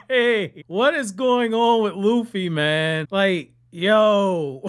Hey, what is going on with Luffy, man? Like, yo.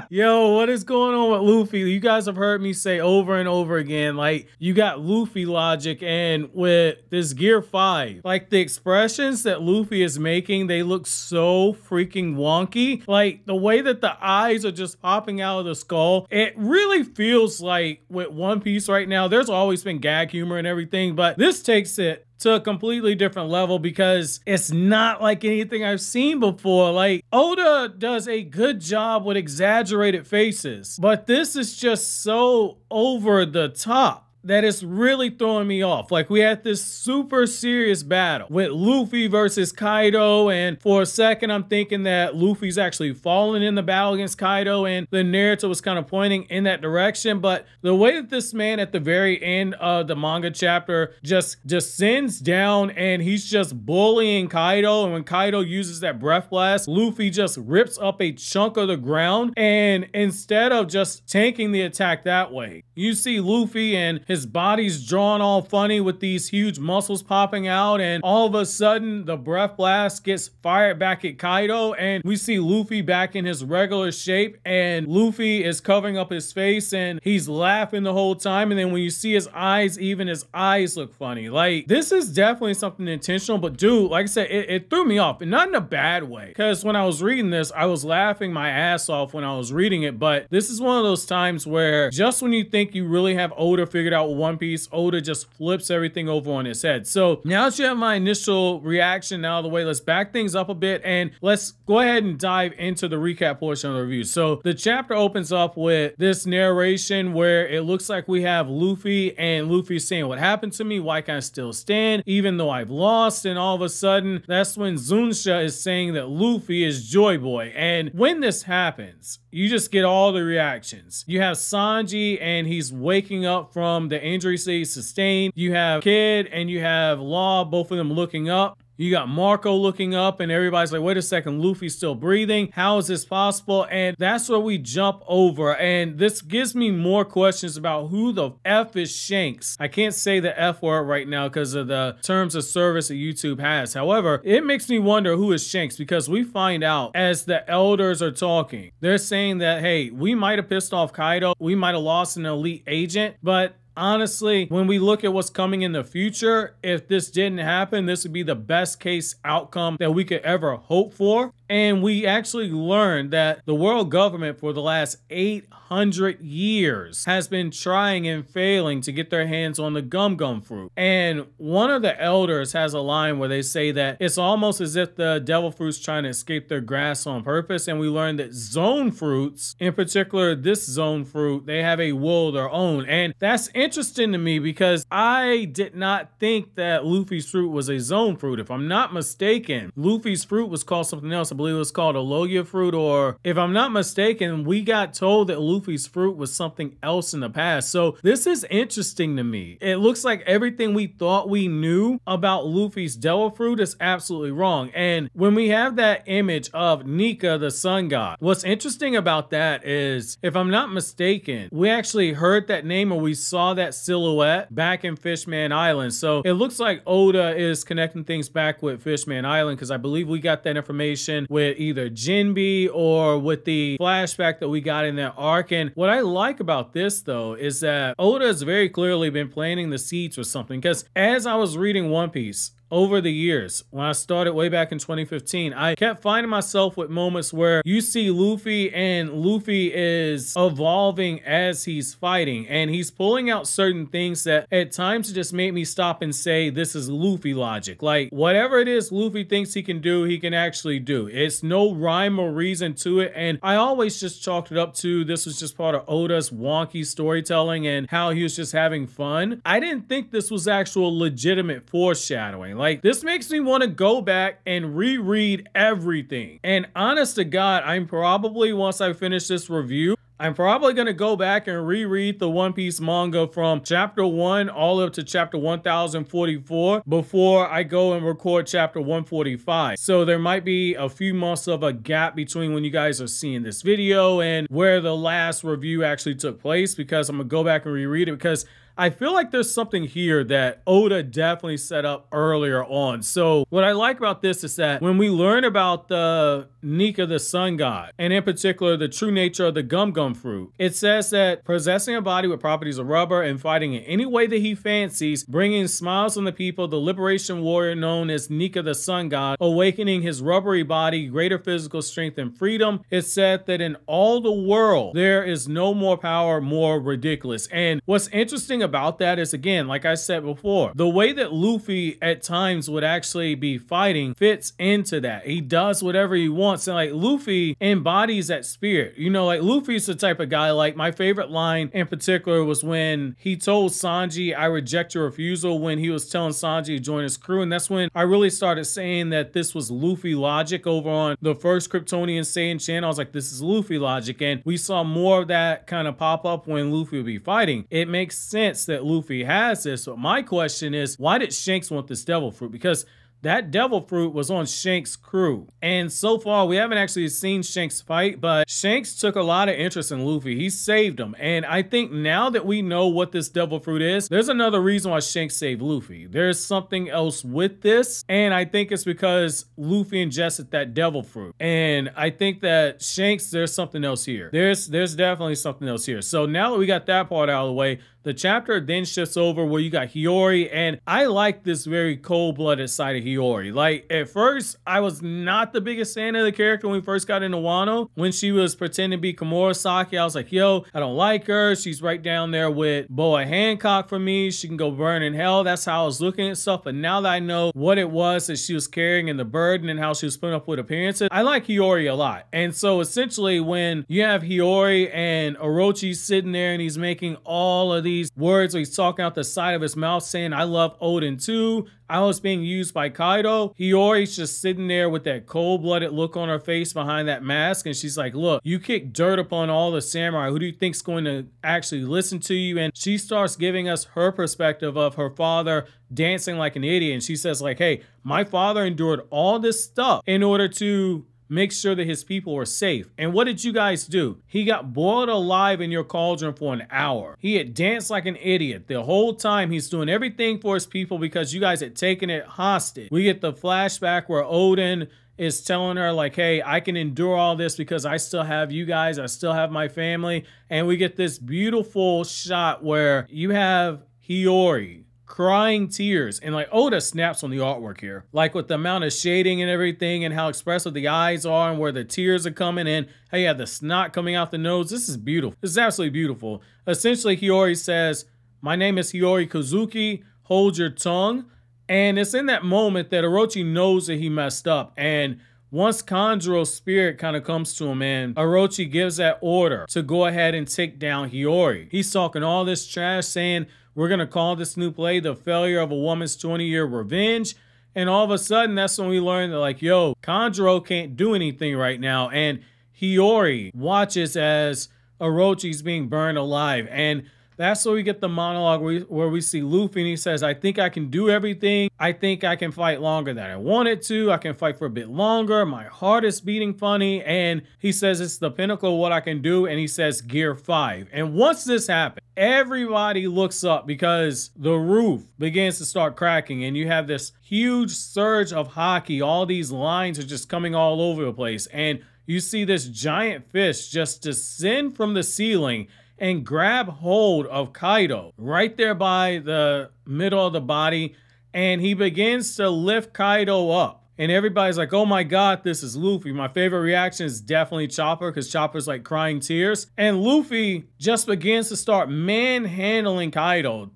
Yo, what is going on with Luffy? You guys have heard me say over and over again, like, you got Luffy logic, and with this Gear 5, like, the expressions that Luffy is making, they look so freaking wonky. Like, the way that the eyes are just popping out of the skull, it really feels like with One Piece right now, there's always been gag humor and everything, but this takes it to a completely different level because it's not like anything I've seen before. Like, Oda does a good job with exaggerated faces, but this is just so over the top that it's really throwing me off. Like, we had this super serious battle with Luffy versus Kaidou, and for a second I'm thinking that Luffy's actually fallen in the battle against Kaidou, and the narrative was kind of pointing in that direction. But the way that this man at the very end of the manga chapter just descends down and he's just bullying Kaidou, and when Kaidou uses that breath blast, Luffy just rips up a chunk of the ground, and instead of just tanking the attack that way, you see Luffy and his body's drawn all funny with these huge muscles popping out, and all of a sudden the breath blast gets fired back at Kaidou, and we see Luffy back in his regular shape, and Luffy is covering up his face and he's laughing the whole time. And then when you see his eyes, even his eyes look funny. Like, this is definitely something intentional, but dude, like I said, it threw me off, and not in a bad way, because when I was reading this, I was laughing my ass off when I was reading it. But this is one of those times where just when you think you really have Oda figured out with One Piece, Oda just flips everything over on his head. So now that you have my initial reaction out of the way, let's back things up a bit and let's go ahead and dive into the recap portion of the review. So the chapter opens up with this narration where it looks like we have Luffy, and Luffy saying, "What happened to me? Why can't I still stand even though I've lost?" And all of a sudden, that's when Zunsha is saying that Luffy is Joy Boy. And when this happens, you just get all the reactions. You have Sanji, and he's waking up from the injuries that he sustained. You have Kid and you have Law, both of them looking up. You got Marco looking up, and everybody's like, wait a second, Luffy's still breathing. How is this possible? And that's where we jump over. And this gives me more questions about who the F is Shanks. I can't say the F word right now because of the terms of service that YouTube has. However, it makes me wonder who is Shanks, because we find out as the elders are talking, they're saying that, hey, we might have pissed off Kaidou. We might have lost an elite agent, but honestly, when we look at what's coming in the future, if this didn't happen, this would be the best case outcome that we could ever hope for. And we actually learned that the world government for the last 800 years has been trying and failing to get their hands on the gum gum fruit. And one of the elders has a line where they say that it's almost as if the devil fruit's trying to escape their grasp on purpose. And we learned that zone fruits, in particular this zone fruit, they have a will of their own. And that's interesting to me because I did not think that Luffy's fruit was a zone fruit. If I'm not mistaken, Luffy's fruit was called something else. I believe it was called a Logia fruit, or if I'm not mistaken, we got told that Luffy's fruit was something else in the past. So this is interesting to me. It looks like everything we thought we knew about Luffy's devil fruit is absolutely wrong. And when we have that image of Nika, the sun god, what's interesting about that is, if I'm not mistaken, we actually heard that name or we saw that silhouette back in Fishman Island. So it looks like Oda is connecting things back with Fishman Island, because I believe we got that information with either Jinbe or with the flashback that we got in that arc. And what I like about this though is that Oda has very clearly been planting the seeds for something, because as I was reading One Piece over the years, when I started way back in 2015, I kept finding myself with moments where you see Luffy and Luffy is evolving as he's fighting, and he's pulling out certain things that at times just made me stop and say, this is Luffy logic. Like, whatever it is Luffy thinks he can do, he can actually do. It's no rhyme or reason to it. And I always just chalked it up to this was just part of Oda's wonky storytelling and how he was just having fun. I didn't think this was actual legitimate foreshadowing. Like, this makes me want to go back and reread everything. And honest to God, I'm probably, once I finish this review, I'm probably going to go back and reread the One Piece manga from chapter 1 all up to chapter 1044 before I go and record chapter 145. So there might be a few months of a gap between when you guys are seeing this video and where the last review actually took place, because I'm going to go back and reread it, because I feel like there's something here that Oda definitely set up earlier on. So what I like about this is that when we learn about the Nika, the sun god, and in particular the true nature of the gum gum fruit, it says that possessing a body with properties of rubber and fighting in any way that he fancies, bringing smiles on the people, the liberation warrior known as Nika, the sun god, awakening his rubbery body, greater physical strength and freedom. It said that in all the world, there is no more power more ridiculous. And what's interesting about that is, again, like I said before, the way that Luffy at times would actually be fighting fits into that. He does whatever he wants. And like Luffy embodies that spirit. You know, like Luffy's the type of guy, like my favorite line in particular was when he told Sanji, I reject your refusal, when he was telling Sanji to join his crew. And that's when I really started saying that this was Luffy logic over on the first Kryptonian Saiyan channel. I was like, this is Luffy logic. And we saw more of that kind of pop up when Luffy would be fighting. It makes sense that Luffy has this. But my question is, why did Shanks want this devil fruit? Because that devil fruit was on Shanks' crew. And so far, we haven't actually seen Shanks fight, but Shanks took a lot of interest in Luffy. He saved him. And I think now that we know what this devil fruit is, there's another reason why Shanks saved Luffy. There's something else with this. And I think it's because Luffy ingested that devil fruit. And I think that Shanks, there's something else here. There's definitely something else here. So now that we got that part out of the way, the chapter then shifts over where you got Hiyori, and I like this very cold-blooded side of Hiyori. Like, at first, I was not the biggest fan of the character when we first got into Wano. When she was pretending to be Komurasaki, I was like, yo, I don't like her. She's right down there with Boa Hancock for me. She can go burn in hell. That's how I was looking at stuff. But now that I know what it was that she was carrying and the burden and how she was putting up with appearances, I like Hiyori a lot. And so essentially when you have Hiyori and Orochi sitting there and he's making all of these words where he's talking out the side of his mouth saying, I love Odin too, I was being used by Kaidou. Hiyori's just sitting there with that cold-blooded look on her face behind that mask. And she's like, look, you kick dirt upon all the samurai. Who do you think's going to actually listen to you? And she starts giving us her perspective of her father dancing like an idiot. And she says like, hey, my father endured all this stuff in order to make sure that his people were safe. And what did you guys do? He got boiled alive in your cauldron for an hour. He had danced like an idiot. The whole time he's doing everything for his people because you guys had taken it hostage. We get the flashback where Odin is telling her like, hey, I can endure all this because I still have you guys. I still have my family. And we get this beautiful shot where you have Hiyori crying tears, and like Oda snaps on the artwork here, like with the amount of shading and everything and how expressive the eyes are and where the tears are coming in, how you have the snot coming out the nose. This is beautiful. This is absolutely beautiful. Essentially, Hiyori says, my name is Hiyori Kozuki, hold your tongue. And it's in that moment that Orochi knows that he messed up. And once Kanjuro's spirit kind of comes to him, and Orochi gives that order to go ahead and take down Hiyori. He's talking all this trash saying, we're going to call this new play The Failure of a Woman's 20-Year Revenge. And all of a sudden, that's when we learn that like, yo, Kanjuro can't do anything right now. And Hiyori watches as Orochi's being burned alive. And that's where we get the monologue where we see Luffy and he says, I think I can do everything. I think I can fight longer than I wanted to. I can fight for a bit longer. My heart is beating funny. And he says it's the pinnacle of what I can do. And he says Gear 5. And once this happens, everybody looks up because the roof begins to start cracking. And you have this huge surge of haki. All these lines are just coming all over the place. And you see this giant fish just descend from the ceiling and grab hold of Kaidou right there by the middle of the body. And he begins to lift Kaidou up. And everybody's like, oh my God, this is Luffy. My favorite reaction is definitely Chopper because Chopper's like crying tears. And Luffy just begins to start manhandling Kaidou,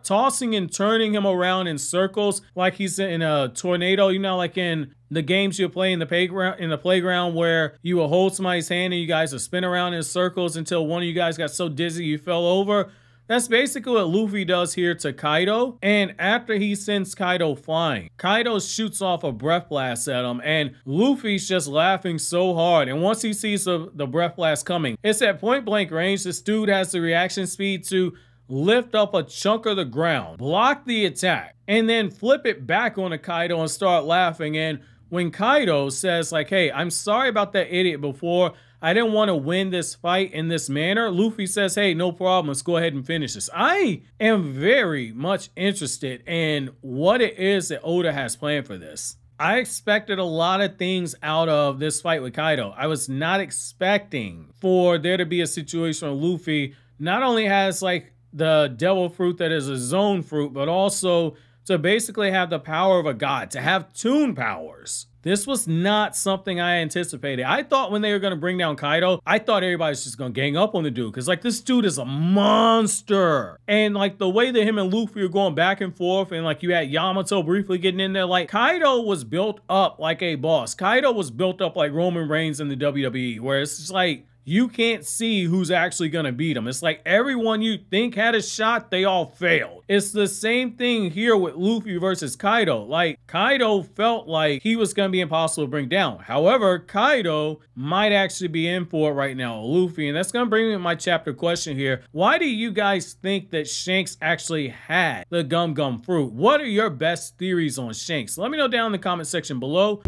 tossing and turning him around in circles like he's in a tornado. You know, like in the games you play in the playground where you will hold somebody's hand and you guys will spin around in circles until one of you guys got so dizzy you fell over. That's basically what Luffy does here to Kaidou. And after he sends Kaidou flying, Kaidou shoots off a breath blast at him. And Luffy's just laughing so hard. And once he sees the breath blast coming, it's at point blank range. This dude has the reaction speed to lift up a chunk of the ground, block the attack, and then flip it back onto Kaidou and start laughing. And when Kaidou says like, hey, I'm sorry about that idiot before, I didn't want to win this fight in this manner. Luffy says, hey, no problem. Let's go ahead and finish this. I am very much interested in what it is that Oda has planned for this. I expected a lot of things out of this fight with Kaidou. I was not expecting for there to be a situation where Luffy not only has like the devil fruit that is a zone fruit, but also to basically have the power of a god, to have toon powers. This was not something I anticipated. I thought when they were going to bring down Kaidou, I thought everybody was just going to gang up on the dude. Because, like, this dude is a monster. And, like, the way that him and Luffy are going back and forth, and, like, you had Yamato briefly getting in there, like, Kaidou was built up like a boss. Kaidou was built up like Roman Reigns in the WWE, where it's just like, you can't see who's actually going to beat him. It's like everyone you think had a shot, they all failed. It's the same thing here with Luffy versus Kaidou. Like, Kaidou felt like he was going to be impossible to bring down. However, Kaidou might actually be in for it right now, Luffy. And that's going to bring me to my chapter question here. Why do you guys think that Shanks actually had the Gum Gum fruit? What are your best theories on Shanks? Let me know down in the comment section below.